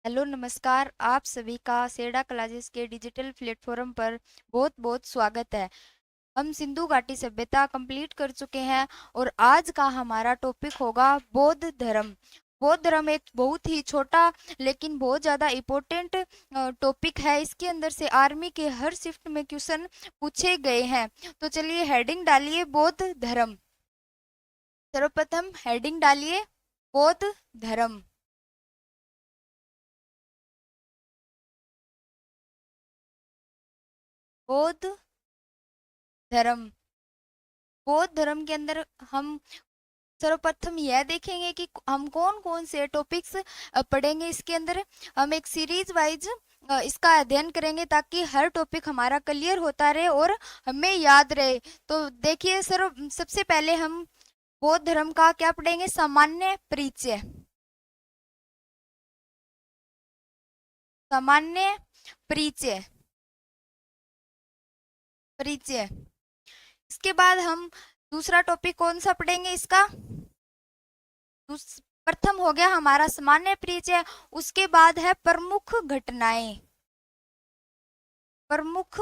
Hello नमस्कार। आप सभी का सेडा क्लासेस के डिजिटल प्लेटफॉर्म पर बहुत बहुत स्वागत है। हम सिंधु घाटी सभ्यता कंप्लीट कर चुके हैं और आज का हमारा टॉपिक होगा बौद्ध धर्म। बौद्ध धर्म एक बहुत ही छोटा लेकिन बहुत ज़्यादा इम्पोर्टेंट टॉपिक है। इसके अंदर से आर्मी के हर शिफ्ट में क्वेश्चन पूछे गए हैं। तो चलिए हेडिंग डालिए बौद्ध धर्म। सर्वप्रथम हेडिंग डालिए बौद्ध धर्म। बौद्ध धर्म। बौद्ध धर्म के अंदर हम सर्वप्रथम यह देखेंगे कि हम कौन कौन से टॉपिक्स पढ़ेंगे। इसके अंदर हम एक सीरीज वाइज इसका अध्ययन करेंगे ताकि हर टॉपिक हमारा क्लियर होता रहे और हमें याद रहे। तो देखिए सर, सबसे पहले हम बौद्ध धर्म का क्या पढ़ेंगे? सामान्य परिचय। सामान्य परिचय। परिचय। इसके बाद हम दूसरा टॉपिक कौन सा पढ़ेंगे? इसका प्रथम हो गया हमारा सामान्य परिचय। उसके बाद है प्रमुख घटनाएं। प्रमुख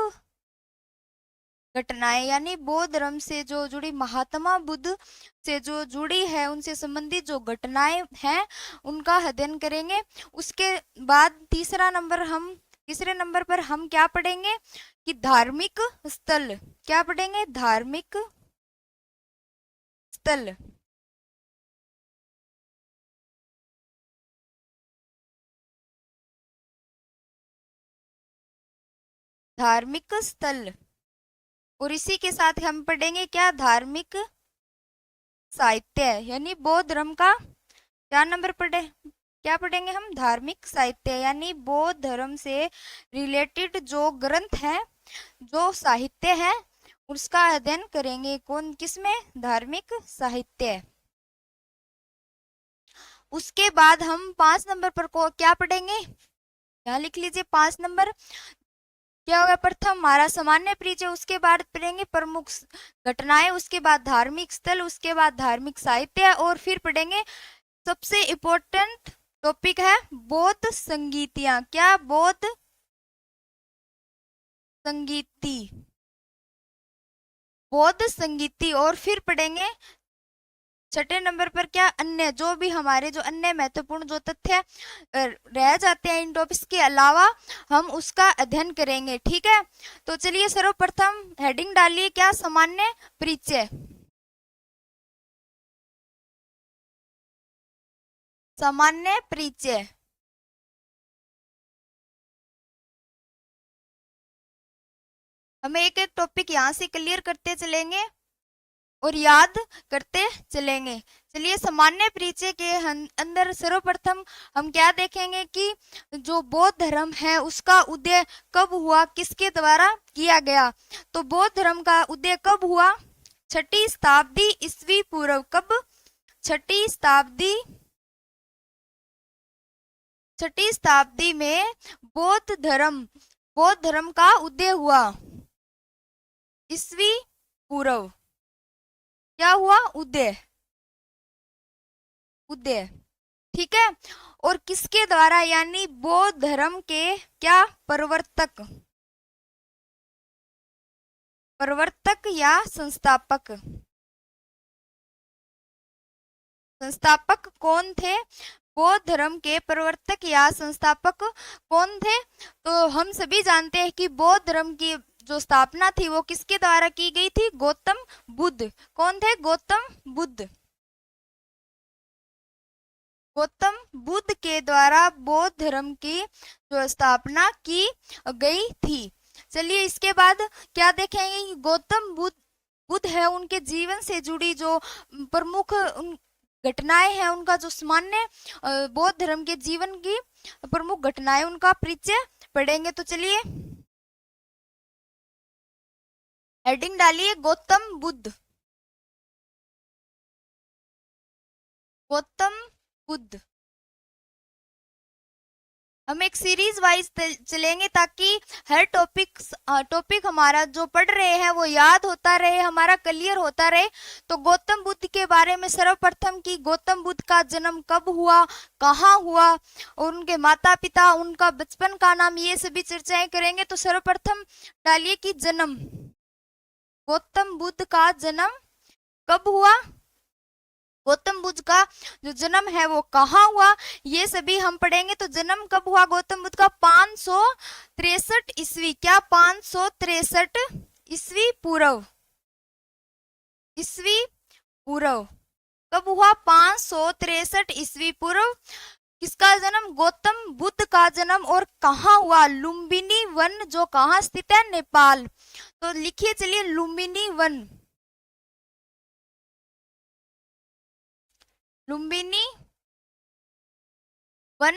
घटनाएं यानी बौद्ध धर्म से जो जुड़ी, महात्मा बुद्ध से जो जुड़ी है, उनसे संबंधित जो घटनाएं हैं उनका अध्ययन करेंगे। उसके बाद तीसरे नंबर पर हम क्या पढ़ेंगे कि धार्मिक स्थल। क्या पढ़ेंगे? धार्मिक स्थल। धार्मिक स्थल। और इसी के साथ हम पढ़ेंगे क्या? धार्मिक साहित्य। यानी बौद्ध धर्म का क्या नंबर पढ़े? क्या पढ़ेंगे हम? धार्मिक साहित्य। यानी बौद्ध धर्म से रिलेटेड जो ग्रंथ हैं, जो साहित्य है, उसका अध्ययन करेंगे। कौन? किसमें? धार्मिक साहित्य। उसके बाद हम 5 नंबर पर को क्या पढ़ेंगे? यहाँ लिख लीजिए 5 नंबर। क्या होगा? प्रथम हमारा सामान्य परिचय, उसके बाद पढ़ेंगे प्रमुख घटनाएं, उसके बाद धार्मिक स्थल, उसके बाद धार्मिक साहित्य और फिर पढ़ेंगे सबसे इम्पोर्टेंट टॉपिक है बौद्ध संगीतियां। क्या? बौद्ध संगीति। बौद्ध संगीति। और फिर पढ़ेंगे छठे नंबर पर क्या? अन्य। जो भी हमारे जो अन्य महत्वपूर्ण जो तथ्य रह जाते हैं इन टॉपिक्स के अलावा, हम उसका अध्ययन करेंगे। ठीक है, तो चलिए सर्वप्रथम हेडिंग डालिए क्या? सामान्य परिचय। सामान्य परिचय। हमें एक एक टॉपिक यहाँ से क्लियर करते चलेंगे और याद करते चलेंगे। चलिए सामान्य परिचय के अंदर सर्वप्रथम हम क्या देखेंगे कि जो बौद्ध धर्म है उसका उदय कब हुआ, किसके द्वारा किया गया। तो बौद्ध धर्म का उदय कब हुआ? 6ठी शताब्दी ईस्वी पूर्व। कब? 6ठी शताब्दी। 6ठी शताब्दी में बौद्ध धर्म का उदय हुआ। ईस्वी पूर्व। क्या हुआ? उदय। उदय। ठीक है। और किसके द्वारा? यानी बौद्ध धर्म के क्या? प्रवर्तक। प्रवर्तक या संस्थापक। संस्थापक कौन थे? बौद्ध धर्म के प्रवर्तक या संस्थापक कौन थे? तो हम सभी जानते हैं कि बौद्ध धर्म की जो स्थापना थी वो किसके द्वारा की गई थी? गौतम बुद्ध। कौन थे? गौतम बुद्ध। गौतम बुद्ध के द्वारा बौद्ध धर्म की जो स्थापना की गई थी। चलिए इसके बाद क्या देखेंगे कि गौतम बुद्ध है, उनके जीवन से जुड़ी जो प्रमुख घटनाएं हैं, उनका जो सामान्य बौद्ध धर्म के जीवन की प्रमुख घटनाएं, उनका परिचय पढ़ेंगे। तो चलिए हेडिंग डालिए गौतम बुद्ध। गौतम बुद्ध। हम एक सीरीज वाइज चलेंगे ताकि हर टॉपिक हमारा जो पढ़ रहे हैं वो याद होता रहे, हमारा क्लियर होता रहे। तो गौतम बुद्ध के बारे में सर्वप्रथम कि गौतम बुद्ध का जन्म कब हुआ, कहाँ हुआ, और उनके माता पिता, उनका बचपन का नाम, ये सभी चर्चाएं करेंगे। तो सर्वप्रथम डालिए कि जन्म, गौतम बुद्ध का जन्म कब हुआ, गौतम बुद्ध का जो जन्म है वो कहाँ हुआ, ये सभी हम पढ़ेंगे। तो जन्म कब हुआ गौतम बुद्ध का? 563 ईस्वी। क्या? 563 ईस्वी पूर्व, ईस्वी पूर्व। कब हुआ? 563 ईस्वी पूर्व। किसका जन्म? गौतम बुद्ध का जन्म। और कहाँ हुआ? लुम्बिनी वन, जो कहाँ स्थित है? नेपाल। तो लिखिए चलिए लुम्बिनी वन, लुम्बिनी वन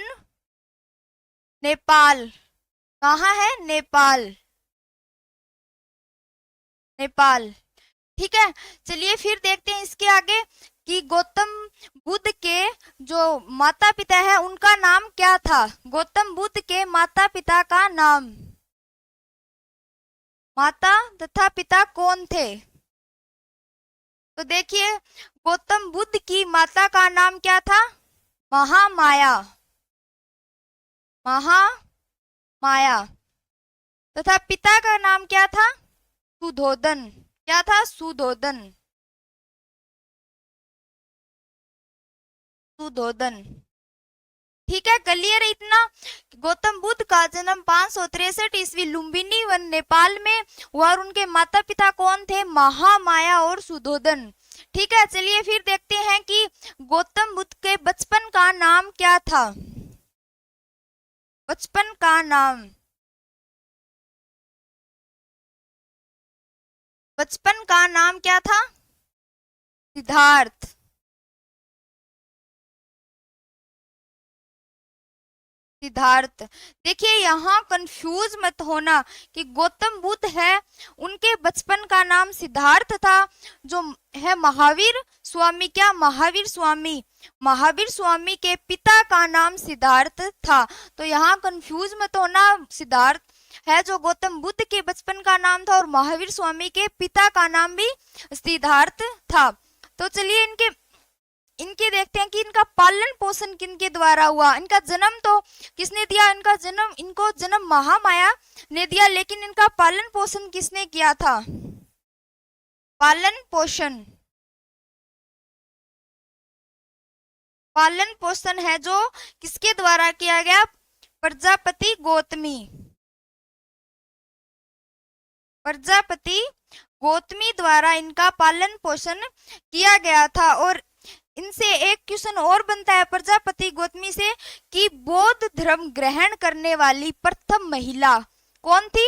नेपाल। कहाँ है? नेपाल, नेपाल। ठीक है, चलिए फिर देखते हैं इसके आगे कि गौतम बुद्ध के जो माता पिता है उनका नाम क्या था। गौतम बुद्ध के माता पिता का नाम, माता तथा पिता कौन थे? तो देखिए गौतम बुद्ध की माता का नाम क्या था? महामाया, महामाया। तथा पिता का नाम क्या था? सुधोधन। क्या था? सुधोधन, सुधोधन। ठीक है, क्लियर है इतना? गौतम बुद्ध का जन्म 563 ईस्वी लुम्बिनी वन नेपाल में हुआ और उनके माता पिता कौन थे? महामाया और सुधोधन। ठीक है, चलिए फिर देखते हैं कि गौतम बुद्ध के बचपन का नाम क्या था। बचपन का नाम, बचपन का नाम क्या था? सिद्धार्थ, सिद्धार्थ। देखिए यहाँ कंफ्यूज मत होना कि गौतम बुद्ध है उनके बचपन का नाम सिद्धार्थ था, जो है महावीर स्वामी। क्या? महावीर स्वामी, महावीर स्वामी के पिता का नाम सिद्धार्थ था। तो यहाँ कंफ्यूज मत होना, सिद्धार्थ है जो गौतम बुद्ध के बचपन का नाम था और महावीर स्वामी के पिता का नाम भी सिद्धार्थ था। तो चलिए इनके इनके देखते हैं कि इनका पालन पोषण किनके द्वारा हुआ। इनका जन्म तो किसने दिया? इनका जन्म, इनको जन्म महामाया ने दिया, लेकिन इनका पालन पोषण किसने किया था? पालन पोषण, पालन पोषण है जो किसके द्वारा किया गया? प्रजापति गौतमी, प्रजापति गौतमी द्वारा इनका पालन पोषण किया गया था। और इनसे एक क्वेश्चन और बनता है प्रजापति गौतमी से कि बौद्ध धर्म ग्रहण करने वाली प्रथम महिला कौन थी?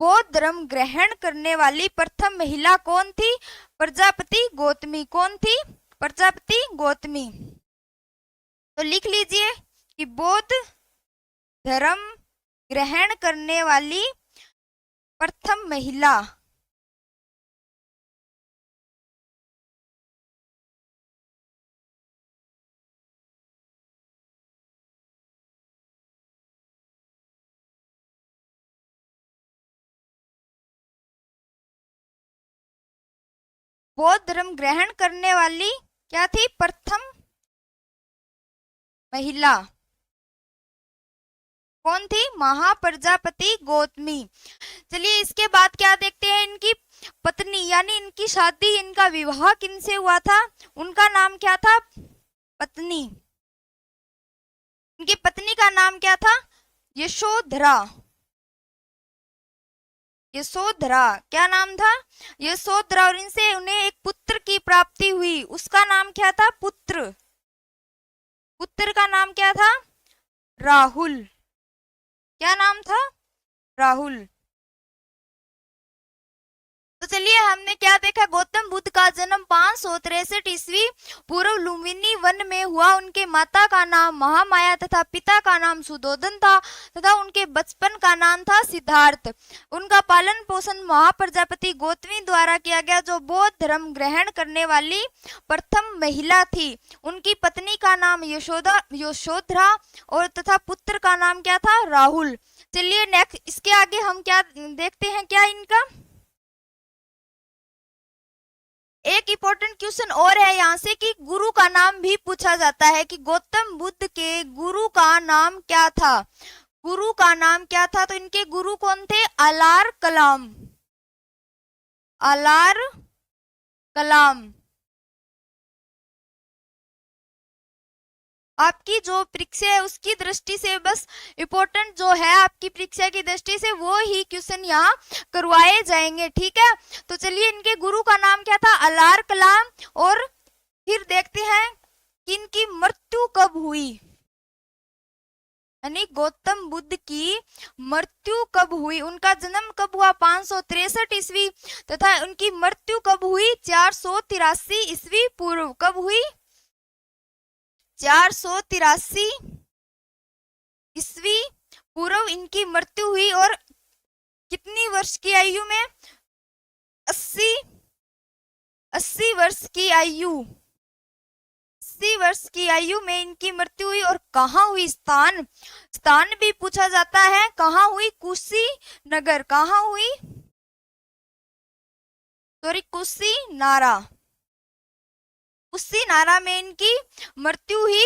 बौद्ध धर्म ग्रहण करने वाली प्रथम महिला कौन थी? प्रजापति गौतमी। कौन थी? प्रजापति गौतमी। तो लिख लीजिए कि बौद्ध धर्म ग्रहण करने वाली प्रथम महिला, बौद्ध धर्म ग्रहण करने वाली क्या थी? प्रथम महिला कौन थी? महाप्रजापति गौतमी। चलिए इसके बाद क्या देखते हैं, इनकी पत्नी यानी इनकी शादी, इनका विवाह किनसे हुआ था? उनका नाम क्या था? पत्नी, इनकी पत्नी का नाम क्या था? यशोधरा, यशोधरा। क्या नाम था? यशोधरा। और इनसे उन्हें एक पुत्र की प्राप्ति हुई, उसका नाम क्या था? पुत्र, पुत्र का नाम क्या था? राहुल। क्या नाम था? राहुल। तो चलिए हमने क्या देखा, गौतम बुद्ध का जन्म 563 ईस्वी पूर्व लुम्बिनी वन में हुआ। उनके माता का नाम महामाया तथा पिता का नाम सुधोधन था तथा उनके बचपन का नाम था सिद्धार्थ। उनका पालन पोषण महाप्रजापति गौतमी द्वारा किया गया, जो बौद्ध धर्म ग्रहण करने वाली प्रथम महिला थी। उनकी पत्नी का नाम यशोधरा और तथा पुत्र का नाम क्या था, राहुल। चलिए नेक्स्ट, इसके आगे हम क्या देखते हैं, क्या इनका एक इंपॉर्टेंट क्वेश्चन और है यहाँ से कि गुरु का नाम भी पूछा जाता है कि गौतम बुद्ध के गुरु का नाम क्या था। गुरु का नाम क्या था, तो इनके गुरु कौन थे, अलार कलाम। अलार कलाम। आपकी जो परीक्षा है उसकी दृष्टि से बस इम्पोर्टेंट जो है आपकी परीक्षा की दृष्टि से वो ही क्वेश्चन यहाँ करवाए जाएंगे, ठीक है। तो चलिए इनके गुरु का नाम क्या था, अलार कलाम। और फिर देखते हैं कि इनकी मृत्यु कब हुई, यानी गौतम बुद्ध की मृत्यु कब हुई। उनका जन्म कब हुआ, 563 ईस्वी तथा उनकी मृत्यु कब हुई, 483 ईस्वी पूर्व। कब हुई, 483 ईस्वी पूर्व इनकी मृत्यु हुई। और कितनी वर्ष की आयु में, 80 वर्ष की आयु, 80 वर्ष की आयु में इनकी मृत्यु हुई। और कहाँ हुई, स्थान भी पूछा जाता है, कहाँ हुई, कुशीनगर। कहाँ हुई, सॉरी, कुशीनारा। कुशीनारा में इनकी मृत्यु हुई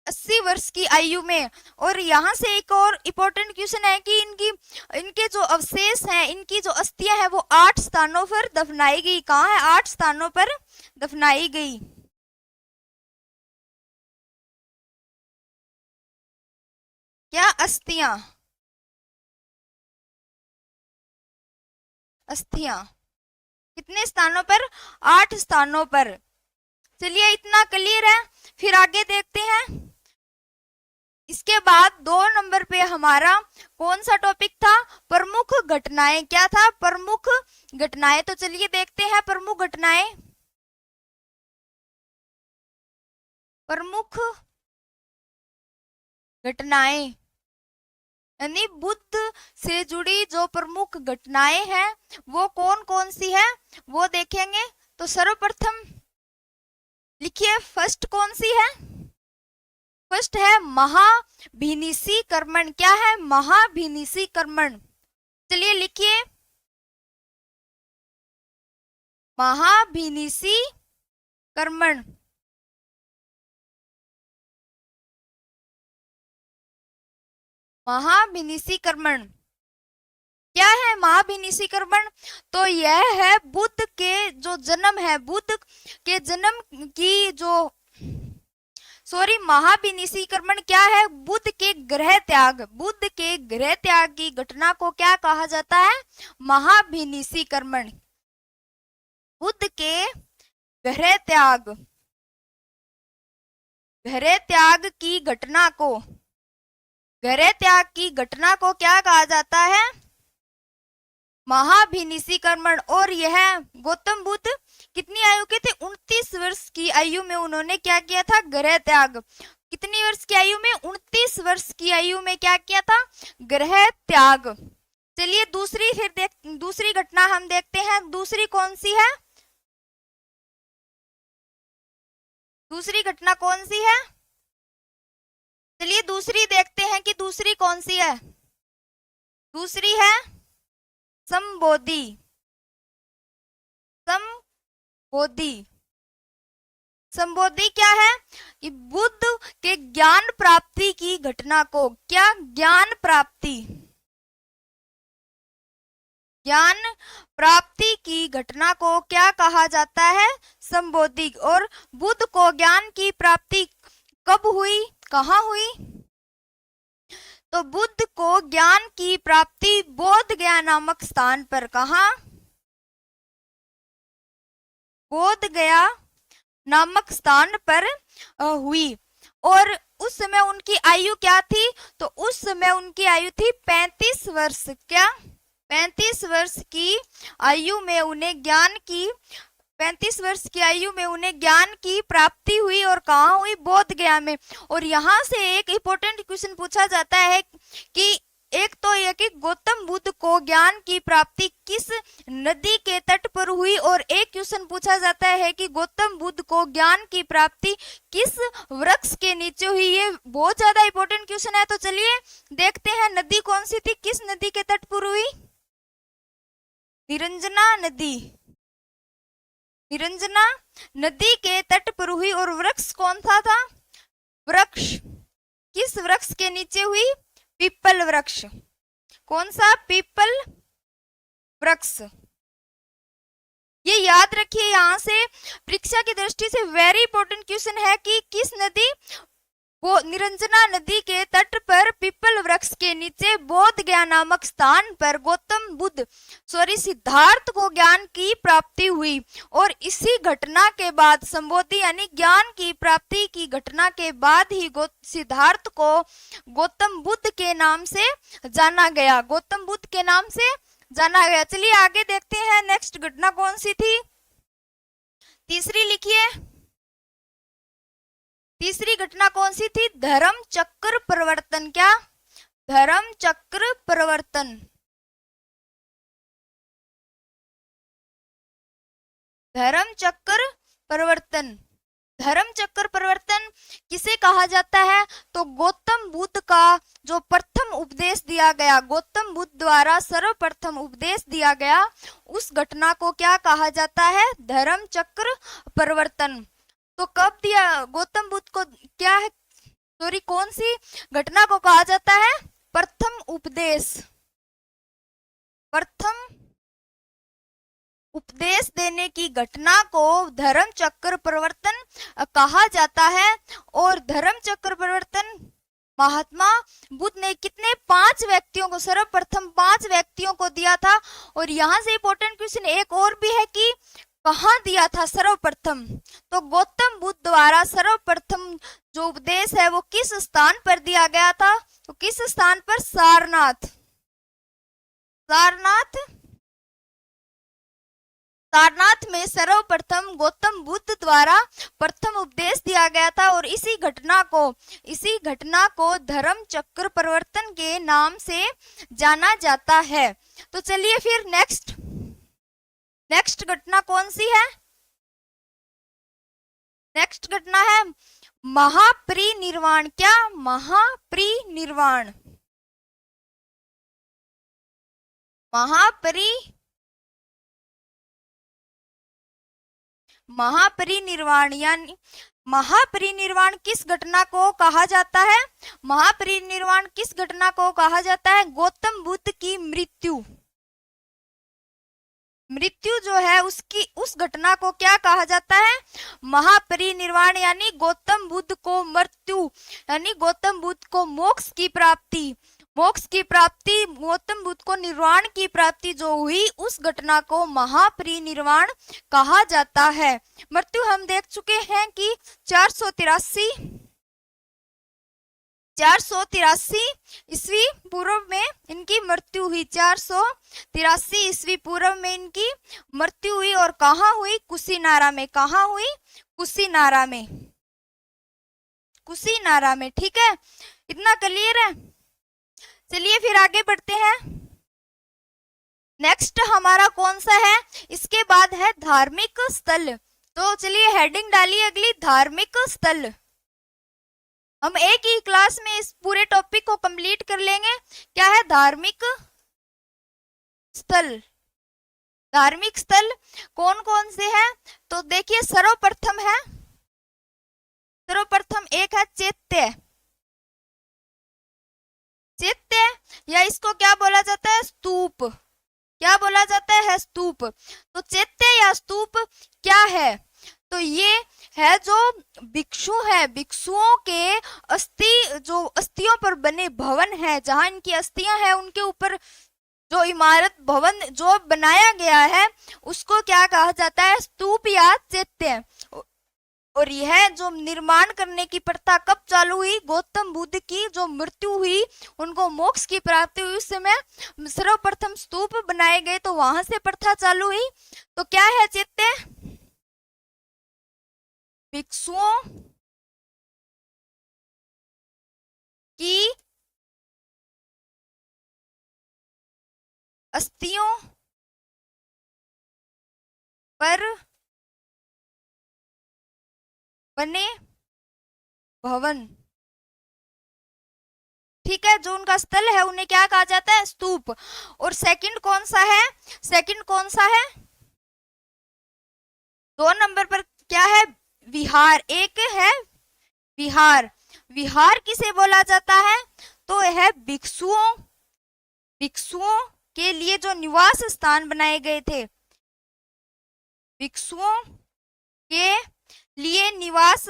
80 वर्ष की आयु में। और यहाँ से एक और इम्पोर्टेंट क्वेश्चन है कि इनके जो अवशेष हैं, इनकी जो अस्थियां हैं वो 8 स्थानों पर दफनाई गई। कहाँ है, 8 स्थानों पर दफनाई गई। क्या अस्थियां, अस्थियां कितने स्थानों पर, 8 स्थानों पर। चलिए इतना क्लियर है, फिर आगे देखते हैं। इसके बाद 2 नंबर पे हमारा कौन सा टॉपिक था, प्रमुख घटनाएं। क्या था, प्रमुख घटनाएं। तो चलिए देखते हैं प्रमुख घटनाएं। प्रमुख घटनाएं यानी बुद्ध से जुड़ी जो प्रमुख घटनाएं हैं वो कौन कौन सी है वो देखेंगे। तो सर्वप्रथम लिखिए, फर्स्ट कौन सी है, फर्स्ट है महाभिनिशीकर्मण। क्या है, महाभिनिशीकर्मण। चलिए लिखिए, महाभिनिशीकर्मण। महाभिनिशीकर्मण क्या है, महाभिनिशीकर्मण। तो यह है बुद्ध के जो जन्म है, बुद्ध के जन्म की जो महाभिनिशीकर्मण क्या है, बुद्ध के गृह त्याग, बुद्ध के गृह त्याग की घटना को क्या कहा जाता है, महाभिनिशीकर्मण। बुद्ध के गृह त्याग की घटना को, गृह त्याग की घटना को क्या कहा जाता है, महाभिनिशीकर्मण। और यह गौतम बुद्ध कितनी आयु के थे, 29 वर्ष की आयु में उन्होंने क्या किया था, गृह त्याग। कितनी वर्ष की आयु में, 29 वर्ष की आयु में क्या किया था, गृह त्याग। चलिए दूसरी घटना हम देखते हैं, दूसरी कौन सी है, दूसरी घटना कौन सी है। चलिए दूसरी देखते हैं कि दूसरी कौन सी है। दूसरी है संबोधि। संबोधि क्या है कि बुद्ध के ज्ञान प्राप्ति की घटना को, क्या, ज्ञान प्राप्ति की घटना को क्या कहा जाता है, संबोधि। और बुद्ध को ज्ञान की प्राप्ति कब हुई, कहाँ हुई। तो बुद्ध को ज्ञान की प्राप्ति बोध गया नामक स्थान पर, कहा, बोध गया नामक स्थान पर हुई। और उस समय उनकी आयु क्या थी, तो उस समय उनकी आयु थी 35 वर्ष। क्या, 35 वर्ष की आयु में उन्हें ज्ञान की 35 वर्ष की आयु में उन्हें ज्ञान की प्राप्ति हुई और कहाँ हुई? बोध गया में। और यहाँ से एक इम्पोर्टेंट क्वेश्चन पूछा जाता है कि एक तो यह कि गौतम बुद्ध को ज्ञान की प्राप्ति किस नदी के तट पर हुई, और एक क्वेश्चन पूछा जाता है कि गौतम बुद्ध को ज्ञान की प्राप्ति किस वृक्ष के नीचे हुई। ये बहुत ज्यादा इंपॉर्टेंट क्वेश्चन है। तो चलिए देखते हैं नदी कौन सी थी, किस नदी के तट पर हुई? निरंजना नदी, निरंजना नदी के तट पर हुई। और वृक्ष कौन सा था? वृक्ष किस वृक्ष के नीचे हुई? पीपल वृक्ष। कौन सा? पीपल वृक्ष। ये याद रखिए, यहां से परीक्षा की दृष्टि से वेरी इंपॉर्टेंट क्वेश्चन है कि किस नदी? वो निरंजना नदी के तट पर पीपल वृक्ष के नीचे बोध गया नामक स्थान पर गौतम बुद्ध सिद्धार्थ को ज्ञान की प्राप्ति हुई। और इसी घटना के बाद संबोधि यानी ज्ञान की प्राप्ति की घटना के बाद ही सिद्धार्थ को गौतम बुद्ध के नाम से जाना गया, गौतम बुद्ध के नाम से जाना गया। चलिए आगे देखते हैं नेक्स्ट घटना कौन सी थी। तीसरी लिखिए, तीसरी घटना कौन सी थी? धर्म चक्र परिवर्तन। क्या? धर्म चक्र परिवर्तन। धर्म चक्र परिवर्तन। धर्म चक्र परिवर्तन किसे कहा जाता है? तो गौतम बुद्ध का जो प्रथम उपदेश दिया गया, गौतम बुद्ध द्वारा सर्वप्रथम उपदेश दिया गया, उस घटना को क्या कहा जाता है? धर्म चक्र परिवर्तन। तो कब दिया गौतम बुद्ध को? क्या है? सॉरी, कौन सी घटना को कहा जाता है? प्रथम उपदेश। प्रथम उपदेश देने की घटना को धर्म चक्र परिवर्तन कहा जाता है। और धर्म चक्र परिवर्तन महात्मा बुद्ध ने कितने? 5 व्यक्तियों को, सर्वप्रथम 5 व्यक्तियों को दिया था। और यहाँ से इंपॉर्टेंट क्वेश्चन एक और भी है कि कहाँ दिया था सर्वप्रथम? तो गौतम बुद्ध द्वारा सर्वप्रथम जो उपदेश है वो किस स्थान पर दिया गया था? तो किस स्थान पर? सारनाथ। सारनाथ, सारनाथ में सर्वप्रथम गौतम बुद्ध द्वारा प्रथम उपदेश दिया गया था। और इसी घटना को धर्म चक्र परिवर्तन के नाम से जाना जाता है। तो चलिए फिर नेक्स्ट घटना कौन सी है? नेक्स्ट घटना है महापरिनिर्वाण। क्या? महापरिनिर्वाण। महापरिनिर्वाण यानी महापरिनिर्वाण किस घटना को कहा जाता है? महापरिनिर्वाण किस घटना को कहा जाता है? गौतम बुद्ध की मृत्यु जो है उस घटना को क्या कहा जाता है? महापरिनिर्वाण। यानी गौतम बुद्ध को मृत्यु, यानी गौतम बुद्ध को मोक्ष की प्राप्ति, गौतम बुद्ध को निर्वाण की प्राप्ति जो हुई, उस घटना को महापरिनिर्वाण कहा जाता है। मृत्यु हम देख चुके हैं कि 483 ईस्वी पूर्व में इनकी मृत्यु हुई। 483 ईस्वी पूर्व में इनकी मृत्यु हुई। और कहाँ हुई? कुशीनारा में। कहाँ हुई? कुशीनारा में। कुशीनारा में। ठीक है, इतना क्लियर है। चलिए फिर आगे बढ़ते हैं। नेक्स्ट हमारा कौन सा है? इसके बाद है धार्मिक स्थल। तो चलिए हेडिंग डालिए अगली, धार्मिक स्थल। हम एक ही क्लास में इस पूरे टॉपिक को कंप्लीट कर लेंगे। क्या है? धार्मिक स्थल। धार्मिक स्थल कौन कौन से हैं? तो देखिए सर्वप्रथम एक है चैत्य। या इसको क्या बोला जाता है? स्तूप। क्या बोला जाता है? स्तूप। तो चैत्य या स्तूप क्या है? तो ये है जो भिक्षु है, भिक्षुओं के अस्थियों पर बने भवन है, जहां इनकी अस्थियां हैं उनके ऊपर जो इमारत भवन जो बनाया गया है उसको क्या कहा जाता है? स्तूप या चैत्य। और यह जो निर्माण करने की प्रथा कब चालू हुई? गौतम बुद्ध की जो मृत्यु हुई, उनको मोक्ष की प्राप्ति हुई, उस समय सर्वप्रथम स्तूप बनाए गए, तो वहां से प्रथा चालू हुई। तो क्या है चैत्य? भिक्षुओं की अस्थियों पर बने भवन, ठीक है, जो उनका स्थल है उन्हें क्या कहा जाता है? स्तूप। और सेकंड कौन सा है? सेकंड कौन सा है? 2 नंबर पर क्या है? विहार। एक है विहार। विहार किसे बोला जाता है? तो यह भिक्षुओं भिक्षुओं के लिए जो निवास स्थान बनाए गए थे, भिक्षुओं के लिए निवास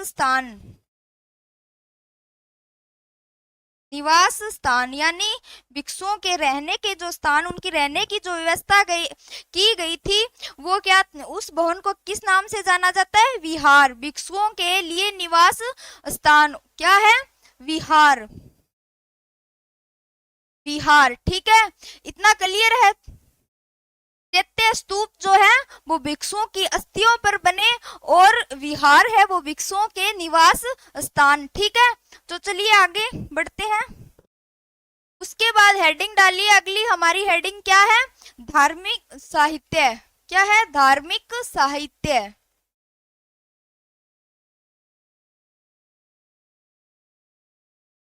स्थान यानी भिक्षुओं के रहने के जो स्थान, उनकी रहने की जो व्यवस्था की गई थी, वो क्या, उस भवन को किस नाम से जाना जाता है? विहार। भिक्षुओं के लिए निवास स्थान क्या है? विहार। विहार, ठीक है, इतना क्लियर है। चैत्य स्तूप जो है वो भिक्षुओं की अस्थियों पर बने, और विहार है वो भिक्षुओं के निवास स्थान, ठीक है। तो चलिए आगे बढ़ते हैं। उसके बाद हेडिंग डालिए, अगली हमारी हेडिंग क्या है? धार्मिक साहित्य। क्या है? धार्मिक साहित्य।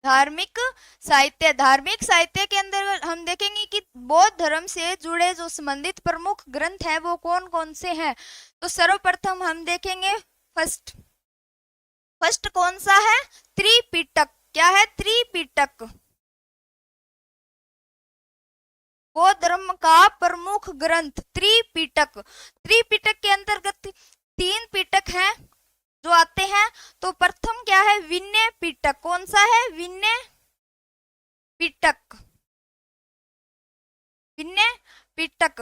धार्मिक साहित्य। धार्मिक साहित्य के अंदर हम देखेंगे कि बौद्ध धर्म से जुड़े जो संबंधित प्रमुख ग्रंथ हैं वो कौन कौन से हैं। तो सर्वप्रथम हम देखेंगे फर्स्ट कौन सा है? त्रिपिटक। क्या है? त्रिपिटक, बौद्ध धर्म का प्रमुख ग्रंथ त्रिपिटक। त्रिपिटक के अंतर्गत 3 पिटक हैं जो आते हैं। तो प्रथम क्या है? विनय पिटक। कौन सा है? विनय पिटक। विनय पिटक।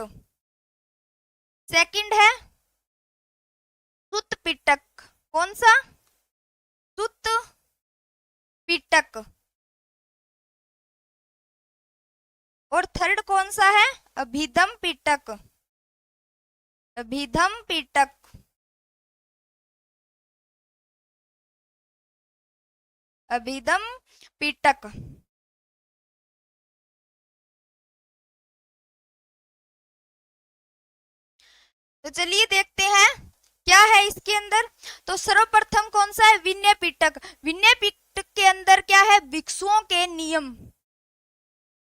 सेकंड है सुत पिटक। कौन सा? सुत पिटक। और थर्ड कौन सा है? अभिधम पिटक। अभिधम पिटक। अभिधम पिटक। तो चलिए देखते हैं क्या है इसके अंदर। तो सर्वप्रथम कौन सा है? विनय पिटक। विनय पिटक के अंदर क्या है? भिक्षुओं के नियम,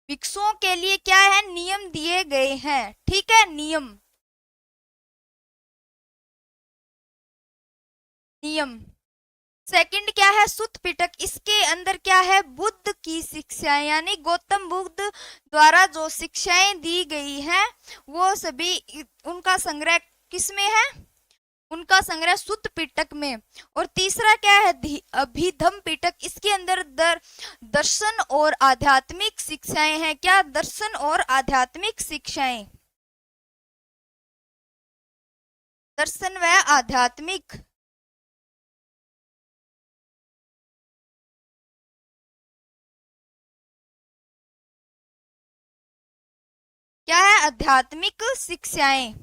भिक्षुओं के लिए क्या है? नियम दिए गए हैं, ठीक है, नियम। सेकंड क्या है? सुत पिटक। इसके अंदर क्या है? बुद्ध की शिक्षाएं, यानी गौतम बुद्ध द्वारा जो शिक्षाएं दी गई हैं वो सभी, उनका संग्रह किसमें है? उनका संग्रह सुत पिटक में। और तीसरा क्या है? अभिधम पिटक। इसके अंदर दर्शन और आध्यात्मिक शिक्षाएं हैं। क्या? दर्शन और आध्यात्मिक शिक्षाएं। दर्शन व आध्यात्मिक। क्या है? आध्यात्मिक शिक्षाएं।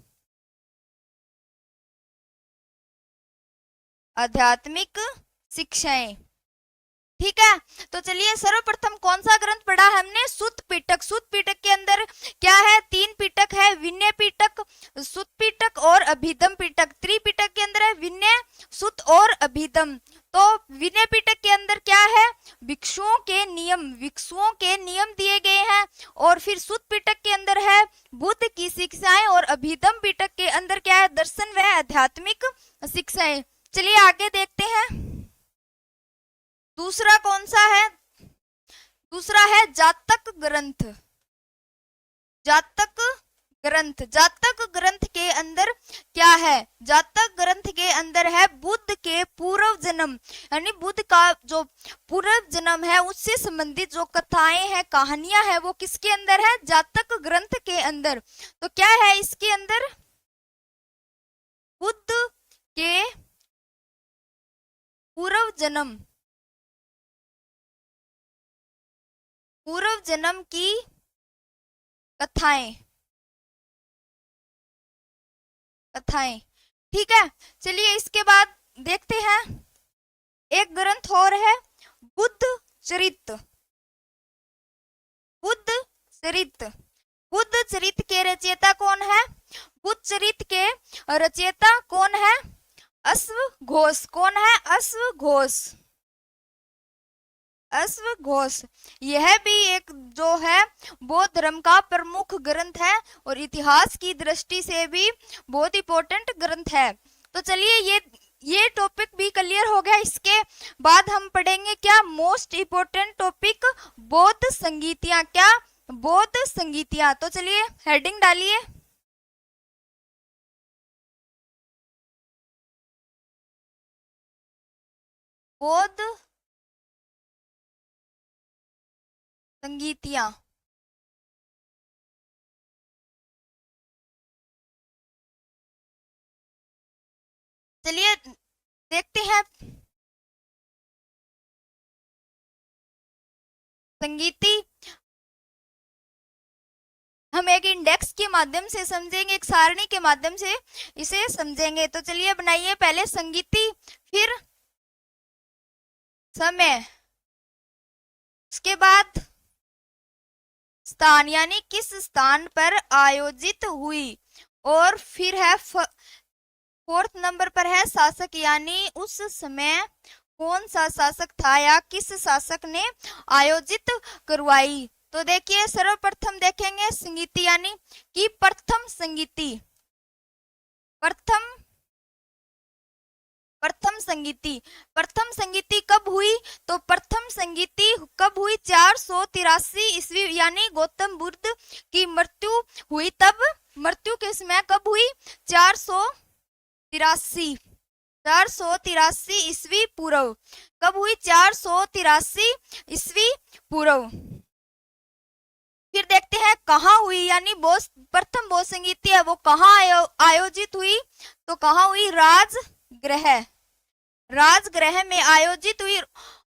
आध्यात्मिक शिक्षाएं, ठीक है। तो चलिए सर्वप्रथम कौन सा ग्रंथ पढ़ा हमने? सुत पिटक। सुत पिटक के अंदर क्या है? 3 पिटक है, विनय पिटक, सुत पिटक और अभिधम पिटक। त्रिपिटक के अंदर है विनय, सुत और अभिधम। तो विनय पिटक के अंदर क्या है? भिक्षुओं के नियम दिए गए हैं। और फिर सुत पिटक के अंदर है बुद्ध की शिक्षाएं, और अभिधम पिटक के अंदर क्या है? दर्शन व आध्यात्मिक शिक्षाएं। चलिए आगे देखते हैं। दूसरा कौन सा है? दूसरा है जातक ग्रंथ। जातक ग्रंथ। जातक ग्रंथ के अंदर क्या है? जातक ग्रंथ के अंदर है बुद्ध के पूर्व जन्म, यानी बुद्ध का जो पूर्व जन्म है उससे संबंधित जो कथाएं हैं, कहानियां हैं, वो किसके अंदर है? जातक ग्रंथ के अंदर। तो क्या है इसके अंदर? बुद्ध के पूर्व जन्म, पूर्व जन्म की कथाएं, कथाएं। ठीक है, चलिए इसके बाद देखते हैं एक ग्रंथ और है, बुद्ध चरित। बुद्ध चरित, बुद्ध चरित के रचयिता कौन है? बुद्ध चरित के रचयिता कौन है? अश्वघोष। कौन है? अश्वघोष। अश्वघोष। यह भी एक जो है बौद्ध धर्म का प्रमुख ग्रंथ है और इतिहास की दृष्टि से भी बहुत इंपॉर्टेंट ग्रंथ है। तो चलिए ये टॉपिक भी क्लियर हो गया। इसके बाद हम पढ़ेंगे क्या? मोस्ट इंपोर्टेंट टॉपिक, बौद्ध संगीतियां। क्या? बौद्ध संगीतियां। तो चलिए हेडिंग डालिए। बौद्ध संगीतियां। चलिए देखते हैं संगीति। हम एक इंडेक्स के माध्यम से समझेंगे, एक सारणी के माध्यम से इसे समझेंगे। तो चलिए बनाइए पहले संगीति, फिर समय, उसके बाद स्थान यानी किस स्थान पर आयोजित हुई, और फिर है फोर्थ नंबर पर है शासक यानी उस समय कौन सा शासक था या किस शासक ने आयोजित करवाई। तो देखिए सर्वप्रथम देखेंगे संगीति यानी कि प्रथम संगीति। प्रथम संगीति, प्रथम संगीति कब हुई? तो प्रथम संगीति कब हुई? 483 ईस्वी यानी गौतम बुद्ध की मृत्यु हुई तब। मृत्यु के समय कब हुई? 483 ईस्वी पूर्व। कब हुई? 483 ईस्वी पूर्व। फिर देखते हैं कहाँ हुई, यानी प्रथम बौद्ध संगीति है वो कहाँ आयोजित हुई? तो कहाँ हुई? राजगृह। राजगृह में आयोजित हुई।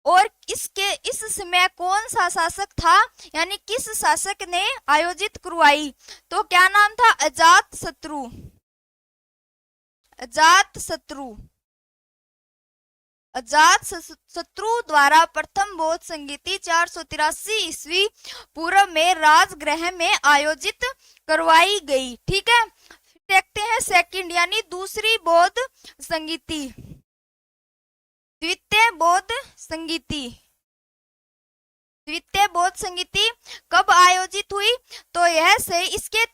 और इस समय कौन सा शासक था यानी किस शासक ने आयोजित करवाई? तो क्या नाम था? अजातशत्रु। अजातशत्रु। अजातशत्रु द्वारा प्रथम बौद्ध संगीति 483 ईस्वी पूर्व में राजगृह में आयोजित करवाई गई। ठीक है, देखते हैं सेकंड यानी दूसरी बौद्ध संगीति। द्वितीय बौद्ध संगीति। द्वितीय बौद्ध संगीति कब आयोजित हुई? तो यह से इसके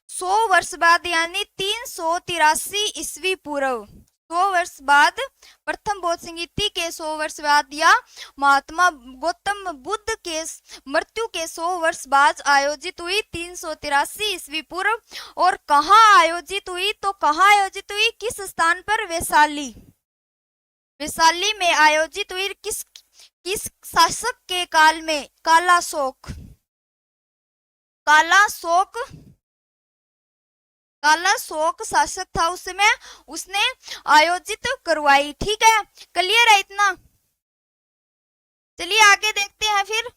100 वर्ष बाद यानी 383 ईस्वी पूर्व। 100 वर्ष बाद, प्रथम बौद्ध संगीति के 100 वर्ष बाद या महात्मा गौतम बुद्ध के मृत्यु के 100 वर्ष बाद आयोजित हुई 383 ईस्वी पूर्व। और कहाँ आयोजित हुई? तो कहाँ आयोजित हुई? किस स्थान पर? वैशाली। वैशाली में आयोजित हुई। किस शासक के काल में? कालाशोक। कालाशोक शासक था उस समय, उसने आयोजित करवाई। ठीक है, क्लियर है इतना? चलिए आगे देखते हैं। फिर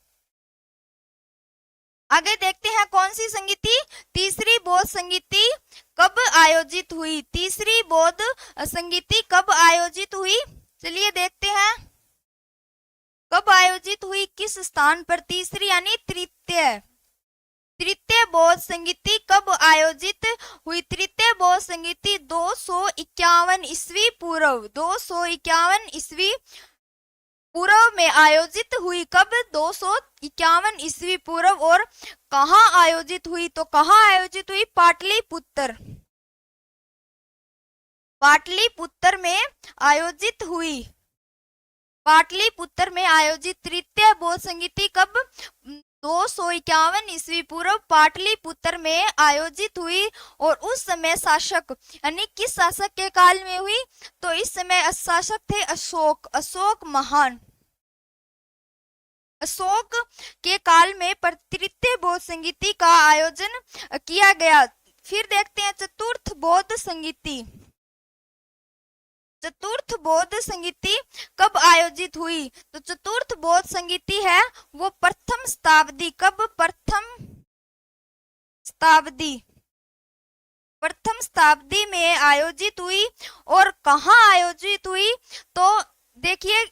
आगे देखते हैं कौन सी संगीति? तीसरी बौद्ध संगीति कब आयोजित हुई? तीसरी बौद्ध संगीति कब आयोजित हुई? चलिए देखते हैं कब आयोजित हुई, किस स्थान पर? तीसरी यानी तृतीय बौद्ध संगीति कब आयोजित हुई? तृतीय बौद्ध संगीति 251 ईस्वी पूर्व। 251 ईस्वी पूर्व में आयोजित हुई। कब? 251 ईस्वी पूर्व। और कहाँ आयोजित हुई? तो कहाँ आयोजित हुई? पाटलिपुत्र। पाटलिपुत्र में आयोजित हुई। पाटलिपुत्र में आयोजित तृतीय बौद्ध संगीति कब? 251 ईस्वी पूर्व पाटलिपुत्र में आयोजित हुई। और उस समय शासक यानी किस शासक के काल में हुई? तो इस समय शासक थे अशोक। अशोक महान। अशोक के काल में तृतीय बौद्ध संगीति का आयोजन किया गया। फिर देखते हैं चतुर्थ बौद्ध संगीति। चतुर्थ बौद्ध संगीति कब आयोजित हुई? तो चतुर्थ बौद्ध संगीति है वो प्रथम शताब्दी, कब? प्रथम शताब्दी में आयोजित हुई। और कहाँ आयोजित हुई? तो देखिए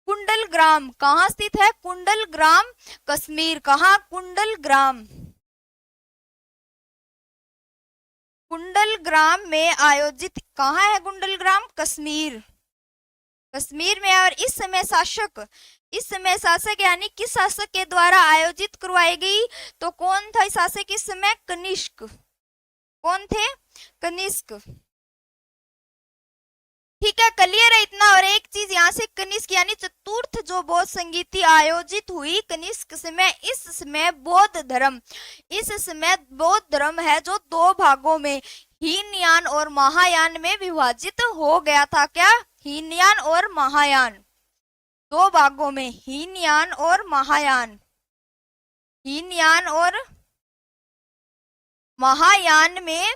कुंडलग्राम, कहाँ स्थित है? कुंडलग्राम, कश्मीर। कहाँ? कुंडलग्राम में आयोजित। कहाँ है कुंडलग्राम? कश्मीर में। और इस समय शासक यानी किस शासक के द्वारा आयोजित करवाई गई? तो कौन था शासक इस समय? कनिष्क। कौन थे? कनिष्क। ठीक है, क्लियर है इतना। और एक चीज यहाँ से, कनिष्क यानी चतुर्थ जो बौद्ध संगीति आयोजित हुई कनिष्क समय। इस समय बौद्ध धर्म है जो दो भागों में, हीनयान और महायान में विभाजित हो गया था। क्या? हीनयान और महायान, दो भागों में, हीनयान और महायान में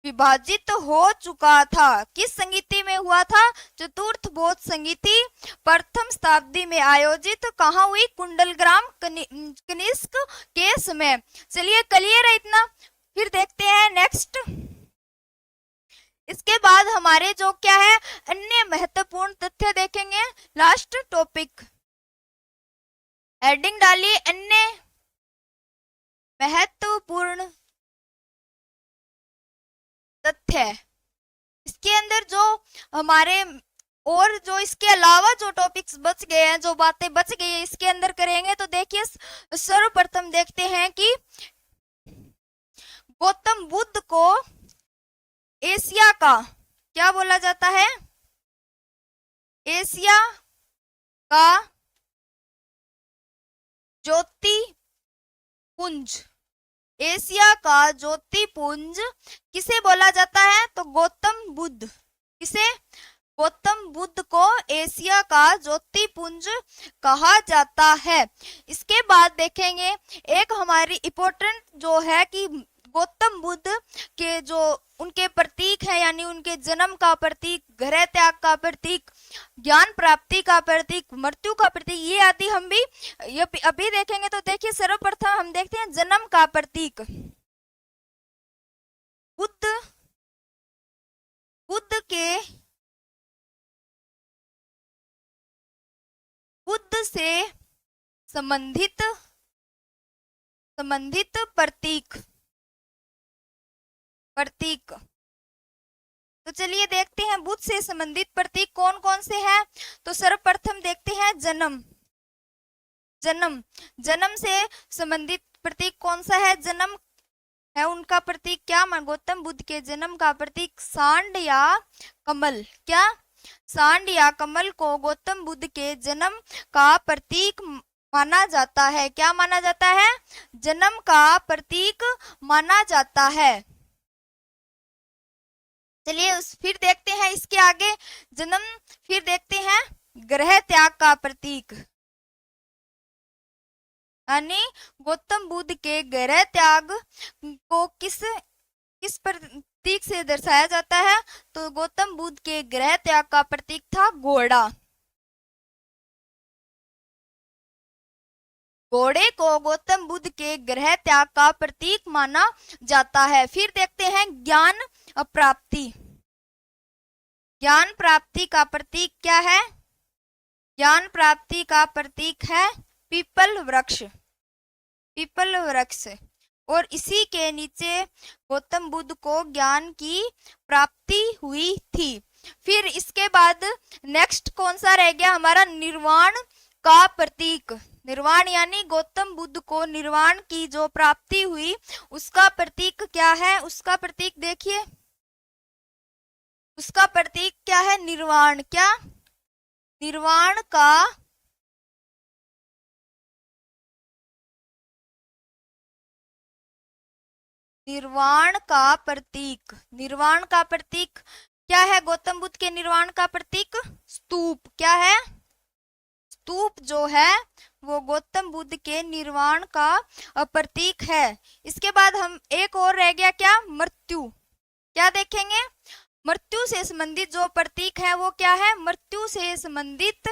विभाजित हो चुका था। किस संगीति में हुआ था? चतुर्थ बौद्ध संगीति प्रथम शताब्दी में आयोजित कहाँ हुई? कुंडलग्राम, कनिष्क के समय। चलिए, क्लियर है इतना। फिर देखते हैं नेक्स्ट। इसके बाद हमारे जो क्या है, अन्य महत्वपूर्ण तथ्य देखेंगे। लास्ट टॉपिक, हेडिंग डालिए अन्य महत्वपूर्ण तथ्य। इसके अंदर जो हमारे और जो इसके अलावा जो टॉपिक्स बच गए हैं, जो बातें बच गई है, इसके अंदर करेंगे। तो देखिए, सर्वप्रथम देखते हैं कि गौतम बुद्ध को एशिया का क्या बोला जाता है? एशिया का ज्योतिपुंज। एशिया का ज्योतिपुंज किसे बोला जाता है? तो गौतम बुद्ध। किसे? गौतम बुद्ध को एशिया का ज्योतिपुंज कहा जाता है। इसके बाद देखेंगे एक हमारी इंपॉर्टेंट जो है कि गौतम बुद्ध के जो उनके प्रतीक है, यानी उनके जन्म का प्रतीक, गृह त्याग का प्रतीक, ज्ञान प्राप्ति का प्रतीक, मृत्यु का प्रतीक, ये आदि हम भी ये अभी देखेंगे। तो देखिए, सर्वप्रथम हम देखते हैं जन्म का प्रतीक। बुद्ध से संबंधित प्रतीक। तो चलिए देखते हैं बुद्ध से संबंधित प्रतीक कौन कौन से हैं। तो सर्वप्रथम देखते हैं जन्म से संबंधित प्रतीक कौन सा है? जन्म है उनका प्रतीक क्या? गौतम बुद्ध के जन्म का प्रतीक सांड या कमल। क्या? सांड या कमल को गौतम बुद्ध के जन्म का प्रतीक माना जाता है। क्या माना जाता है? जन्म का प्रतीक माना जाता है। चलिए फिर देखते हैं इसके आगे जन्म। फिर देखते हैं गृह त्याग का प्रतीक, यानी गौतम बुद्ध के गृह त्याग को किस प्रतीक से दर्शाया जाता है? तो गौतम बुद्ध के गृह त्याग का प्रतीक था घोड़ा। घोड़े को गौतम बुद्ध के गृह त्याग का प्रतीक माना जाता है। फिर देखते हैं ज्ञान प्राप्ति। ज्ञान प्राप्ति का प्रतीक क्या है? ज्ञान प्राप्ति का प्रतीक है पीपल वृक्ष। और इसी के नीचे गौतम बुद्ध को ज्ञान की प्राप्ति हुई थी। फिर इसके बाद नेक्स्ट कौन सा रह गया हमारा? निर्वाण का प्रतीक। निर्वाण यानी गौतम बुद्ध को निर्वाण की जो प्राप्ति हुई उसका प्रतीक क्या है? उसका प्रतीक देखिए, उसका प्रतीक क्या है? निर्वाण। क्या? निर्वाण का प्रतीक क्या है? गौतम बुद्ध के निर्वाण का प्रतीक स्तूप। क्या है? स्तूप जो है वो गौतम बुद्ध के निर्वाण का प्रतीक है। इसके बाद हम एक और रह गया क्या? मृत्यु। क्या देखेंगे? मृत्यु से संबंधित जो प्रतीक है वो क्या है? मृत्यु से संबंधित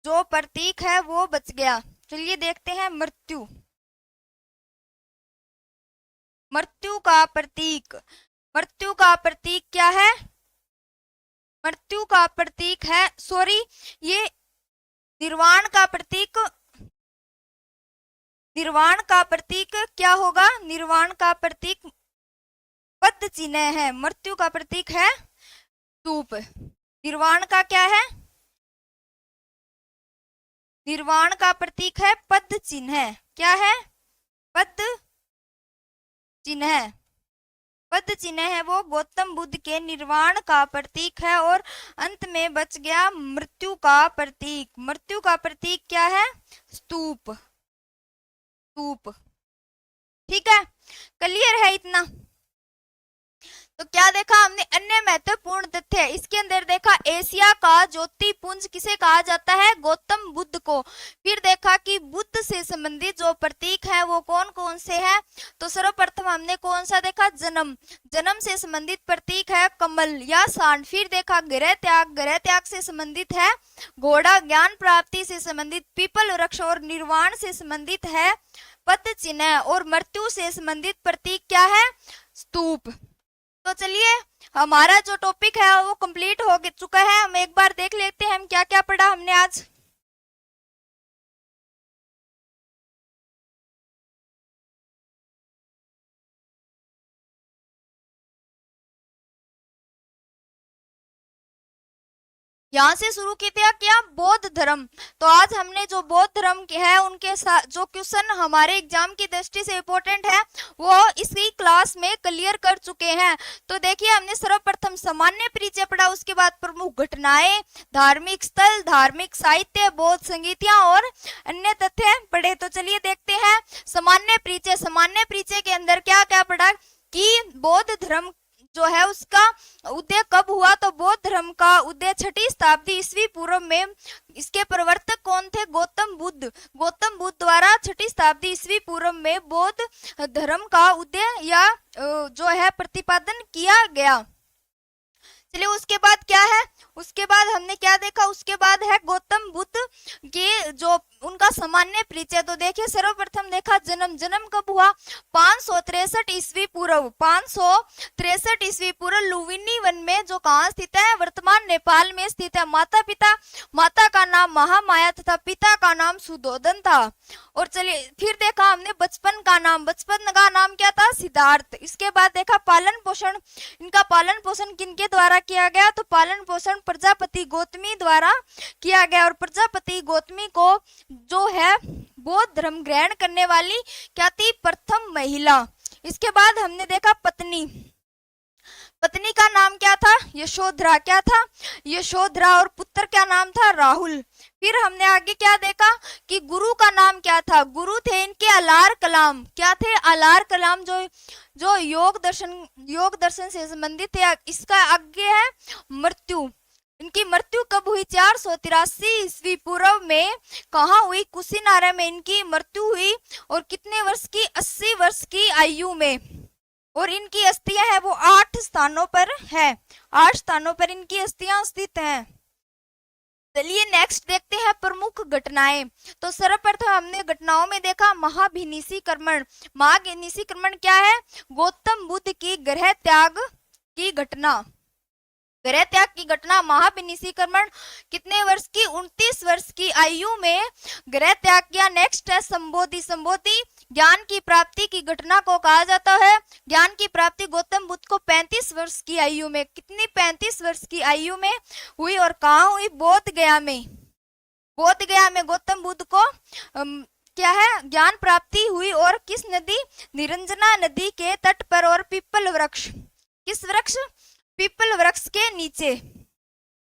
जो प्रतीक है वो बच गया। चलिए देखते हैं मृत्यु। मृत्यु का प्रतीक, मृत्यु का प्रतीक क्या है? मृत्यु का प्रतीक है, सॉरी, ये निर्वाण का प्रतीक, निर्वाण का प्रतीक क्या होगा? निर्वाण का प्रतीक पद चिन्ह है। मृत्यु का प्रतीक है स्तूप। निर्वाण का क्या है? निर्वाण का प्रतीक है पद चिन्ह। क्या है? पद चिन्ह। पद चिन्ह है वो गौतम बुद्ध के निर्वाण का प्रतीक है। और अंत में बच गया मृत्यु का प्रतीक। मृत्यु का प्रतीक क्या है? स्तूप। स्तूप। ठीक है, क्लियर है इतना? तो क्या देखा हमने? अन्य महत्वपूर्ण तथ्य, इसके अंदर देखा एशिया का ज्योति पुंज किसे कहा जाता है? गौतम बुद्ध को। फिर देखा कि बुद्ध से संबंधित जो प्रतीक है वो कौन कौन से हैं? तो सर्वप्रथम हमने कौन सा देखा? जन्म। जन्म से संबंधित प्रतीक है कमल या सांड। फिर देखा गृह त्याग। गृह त्याग से संबंधित है घोड़ा। ज्ञान प्राप्ति से संबंधित पीपल वृक्ष। और निर्वाण से संबंधित है पद चिन्ह। और मृत्यु से संबंधित प्रतीक क्या है? स्तूप। तो चलिए हमारा जो टॉपिक है वो कंप्लीट हो चुका है। हम एक बार देख लेते हैं हम क्या क्या पढ़ा हमने आज। यहाँ से शुरू किया बौद्ध धर्म। तो आज हमने जो बौद्ध धर्म के है उनके साथ जो क्वेश्चन हमारे एग्जाम की दृष्टि से इम्पोर्टेंट है वो इसी क्लास में क्लियर कर चुके हैं। तो देखिए हमने सर्वप्रथम सामान्य परिचय पढ़ा, उसके बाद प्रमुख घटनाएं, धार्मिक स्थल, धार्मिक साहित्य, बौद्ध संगीतियां और अन्य तथ्य पढ़े। तो चलिए देखते हैं सामान्य परिचय। सामान्य परिचय के अंदर क्या क्या पढ़ा कि बौद्ध धर्म जो है उसका उदय कब हुआ? तो बौद्ध धर्म का उदय 6वीं शताब्दी ईस्वी पूर्व में। इसके प्रवर्तक कौन थे? गौतम बुद्ध। गौतम बुद्ध द्वारा 6वीं शताब्दी ईस्वी पूर्व में बौद्ध धर्म का उदय या जो है प्रतिपादन किया गया। चलिए उसके बाद क्या है? उसके बाद हमने क्या देखा? उसके बाद है गौतम बुद्ध के जो उनका सामान्य परिचय। तो देखिए सर्वप्रथम देखा जन्म। जन्म कब हुआ? 563 ईस्वी पूर्व। 563 ईस्वी पूर्व लुम्बिनी वन में, जो कहाँ स्थित है? वर्तमान नेपाल में स्थित है। माता पिता, माता का नाम महामाया तथा पिता का नाम सुधोधन था। और चलिए फिर देखा हमने बचपन का नाम। बचपन का नाम क्या था? सिद्धार्थ। इसके बाद देखा पालन पोषण। इनका पालन पोषण किनके द्वारा किया गया? तो पालन पोषण प्रजापति गौतमी द्वारा किया गया। और प्रजापति गौतमी को जो है बौद्ध धर्म ग्रहण करने वाली क्या थी? प्रथम महिला। इसके बाद हमने देखा पत्नी। पत्नी का नाम क्या था? यशोधरा। क्या था? यशोधरा। और पुत्र क्या नाम था? राहुल। फिर हमने आगे क्या देखा कि गुरु का नाम क्या था? गुरु थे इनके अलार कलाम। क्या थे? अलार कलाम, जो योग दर्शन से संबंधित है। इसका आगे है मृत्यु। इनकी मृत्यु कब हुई? 483 ईस्वी पूर्व में। कहाँ हुई? कुशीनारा में इनकी मृत्यु हुई। और कितने वर्ष की? 80 वर्ष की आयु में। और इनकी अस्थियां है वो 8 स्थानों पर है। 8 स्थानों पर इनकी अस्थियां स्थित हैं। चलिए नेक्स्ट देखते हैं प्रमुख घटनाएं। तो सर्वप्रथम हमने घटनाओं में देखा महाभिनिशीकरण। महाभिनिशीकरण क्या है? गौतम बुद्ध की गृह त्याग की घटना। गृह त्याग की घटना महाभिनिशीकरण कितने वर्ष की? 29 वर्ष की आयु में गृह त्याग किया। नेक्स्ट है संबोधि। संबोधि ज्ञान की प्राप्ति की घटना को कहा जाता है। ज्ञान की प्राप्ति गौतम बुद्ध को 35 वर्ष की आयु में, कितनी? 35 वर्ष की आयु में हुई। और कहाँ हुई? बोध गया में। बोध गया में गौतम बुद्ध को क्या है? ज्ञान प्राप्ति हुई। और किस नदी? निरंजना नदी के तट पर। और पीपल वृक्ष। किस वृक्ष? पीपल वृक्ष के नीचे।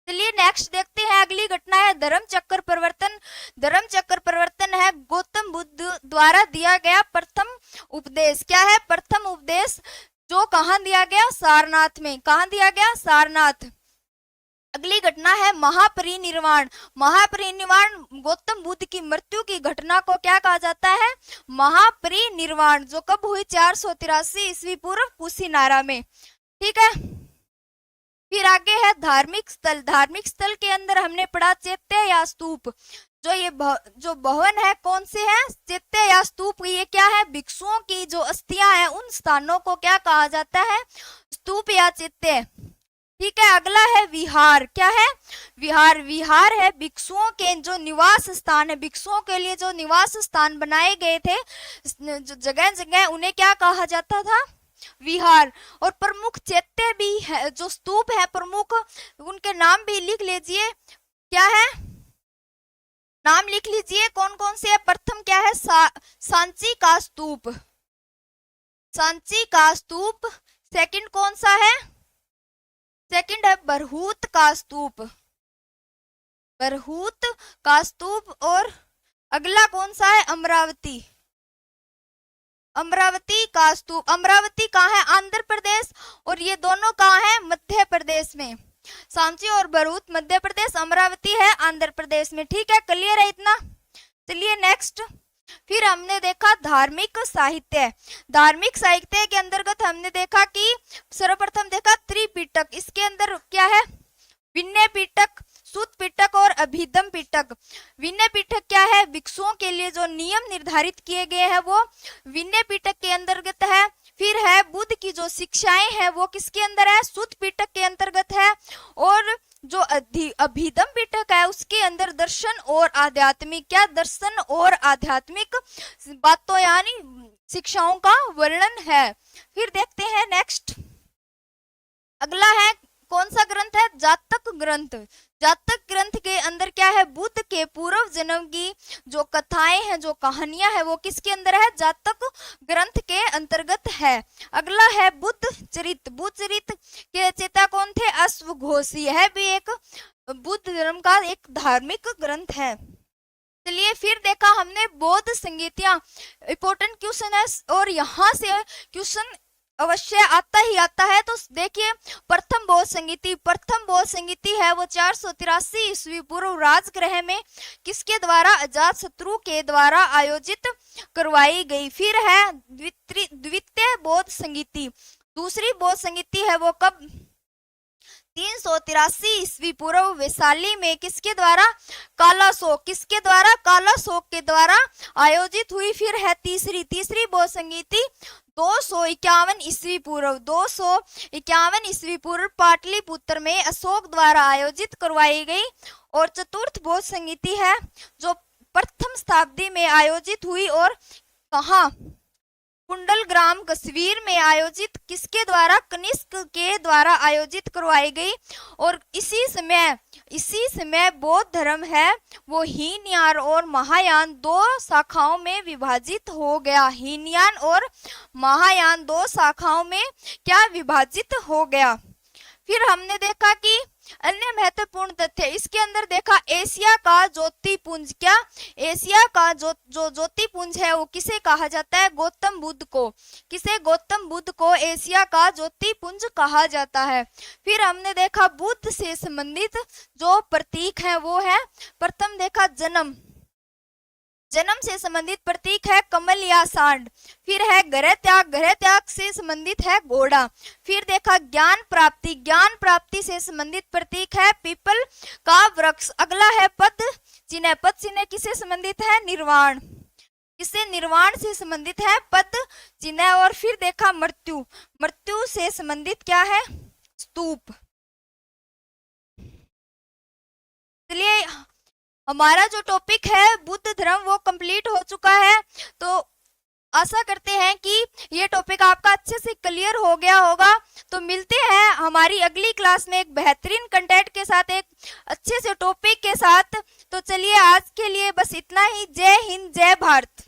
चलिए नेक्स्ट देखते हैं अगली घटना है धर्म चक्र परिवर्तन। धर्म चक्र परिवर्तन है गौतम बुद्ध द्वारा दिया गया प्रथम उपदेश। क्या है? प्रथम उपदेश जो कहाँ दिया गया? सारनाथ में। कहाँ दिया गया? सारनाथ। अगली घटना है महापरिनिर्वाण। महापरिनिर्वाण गौतम बुद्ध की मृत्यु की घटना को क्या कहा जाता है? महापरिनिर्वाण। जो कब हुई? 483 ईस्वी पूर्व कुशीनारा में। ठीक है। फिर आगे है धार्मिक स्थल। धार्मिक स्थल के अंदर हमने पढ़ा चैत्य या स्तूप। जो ये जो भवन है कौन से हैं? चैत्य या स्तूप। ये क्या है? भिक्षुओं की जो अस्थियां हैं उन स्थानों को क्या कहा जाता है? स्तूप या चैत्य। ठीक है, अगला है विहार। क्या है? विहार। विहार है भिक्षुओं के जो निवास स्थान है, भिक्षुओं के लिए जो निवास स्थान बनाए गए थे जो जगह जगह, उन्हें क्या कहा जाता था? विहार। और प्रमुख चैत्य भी है, जो स्तूप है प्रमुख, उनके नाम भी लिख लीजिए। क्या है? नाम लिख लीजिए कौन कौन से है। प्रथम क्या है? सांची का स्तूप। सांची का स्तूप। सेकंड कौन सा है? सेकंड है बरहूत का स्तूप। बरहूत का स्तूप। और अगला कौन सा है? अमरावती। अमरावती का स्तूप। अमरावती कहाँ है? आंध्र प्रदेश। और ये दोनों कहाँ है? मध्य प्रदेश में। सांची और बरहूत मध्य प्रदेश, अमरावती है आंध्र प्रदेश में। ठीक है, क्लियर है इतना? चलिए नेक्स्ट। फिर हमने देखा धार्मिक साहित्य। धार्मिक साहित्य के अंतर्गत हमने देखा कि सर्वप्रथम देखा त्रिपिटक। इसके अंदर क्या है? विनय पिटक, सूत पिटक और अभिधम पिटक। विनय पिटक क्या है? भिक्षुओं के लिए जो नियम निर्धारित किए गए हैं वो विनय पिटक के अंतर्गत है। फिर है बुद्ध की जो शिक्षाएं हैं वो किसके अंदर है? सूत पिटक के अंतर्गत है। और जो अभिधम पिटक है उसके अंदर दर्शन और आध्यात्मिक, क्या? दर्शन और आध्यात्मिक बातों यानी शिक्षाओं का वर्णन है। फिर देखते हैं नेक्स्ट। अगला है कौन सा ग्रंथ है? जातक ग्रंथ। जातक ग्रंथ के अंदर क्या है? बुद्ध के पूर्व जन्म की जो कथाएं हैं, जो कहानियां हैं वो किसके अंदर है? जातक ग्रंथ के अंतर्गत है। अगला है बुद्ध चरित। बुद्ध चरित के रचयिता कौन थे? अश्वघोष। यह भी एक बुद्ध धर्म का एक धार्मिक ग्रंथ है। चलिए फिर देखा हमने बौद्ध संगीतियां। इंपॉर्टेंट क्वेश्चन है और यहाँ से क्वेश्चन अवश्य आता ही आता है। तो देखिए प्रथम बौद्ध संगीति। प्रथम बौद्ध संगीति है वो 483 ईस्वी पूर्व राजगृह में किसके द्वारा? अजातशत्रु के द्वारा आयोजित करवाई गई। फिर है द्वितीय बौद्ध संगीति। दूसरी बौद्ध संगीति है वो कब? 383 ईस्वी पूर्व वैशाली में किसके द्वारा? कालाशोक। किसके द्वारा? कालाशोक के द्वारा आयोजित हुई। फिर है तीसरी बौद्ध संगीति 251 ईस्वी पूर्व। 251 ईस्वी पूर्व पाटलिपुत्र में अशोक द्वारा आयोजित करवाई गई। और चतुर्थ बौद्ध संगीति है जो प्रथम शताब्दी में आयोजित हुई और कहाँ? कुंडलग्राम कश्मीर में आयोजित किसके द्वारा? कनिष्क के द्वारा आयोजित करवाई गई। और इसी समय बौद्ध धर्म है वो हीनयान और महायान दो शाखाओं में विभाजित हो गया। हीनयान और महायान दो शाखाओं में क्या विभाजित हो गया। फिर हमने देखा कि अन्य महत्वपूर्ण तथ्य इसके अंदर देखा एशिया का ज्योतिपुंज। क्या? एशिया का जो ज्योतिपुंज है वो किसे कहा जाता है? गौतम बुद्ध को। किसे? गौतम बुद्ध को एशिया का ज्योतिपुंज कहा जाता है। फिर हमने देखा बुद्ध से संबंधित जो प्रतीक है वो है प्रथम देखा जन्म। जन्म से संबंधित प्रतीक है कमल या सांड। फिर है गृह त्याग। गृह त्याग से संबंधित है घोड़ा। फिर देखा ज्ञान प्राप्ति। ज्ञान प्राप्ति से संबंधित प्रतीक है पीपल का वृक्ष। अगला है पद चिन्ह। पद चिन्ह किससे संबंधित है? निर्वाण। किससे? निर्वाण से संबंधित है पद चिन्ह। और फिर देखा मृत्यु। मृत्यु से संबंधित क्या है? स्तूप। चलिए हमारा जो टॉपिक है बुद्ध धर्म वो कंप्लीट हो चुका है। तो आशा करते हैं कि ये टॉपिक आपका अच्छे से क्लियर हो गया होगा। तो मिलते हैं हमारी अगली क्लास में एक बेहतरीन कंटेंट के साथ, एक अच्छे से टॉपिक के साथ। तो चलिए आज के लिए बस इतना ही। जय हिंद, जय भारत।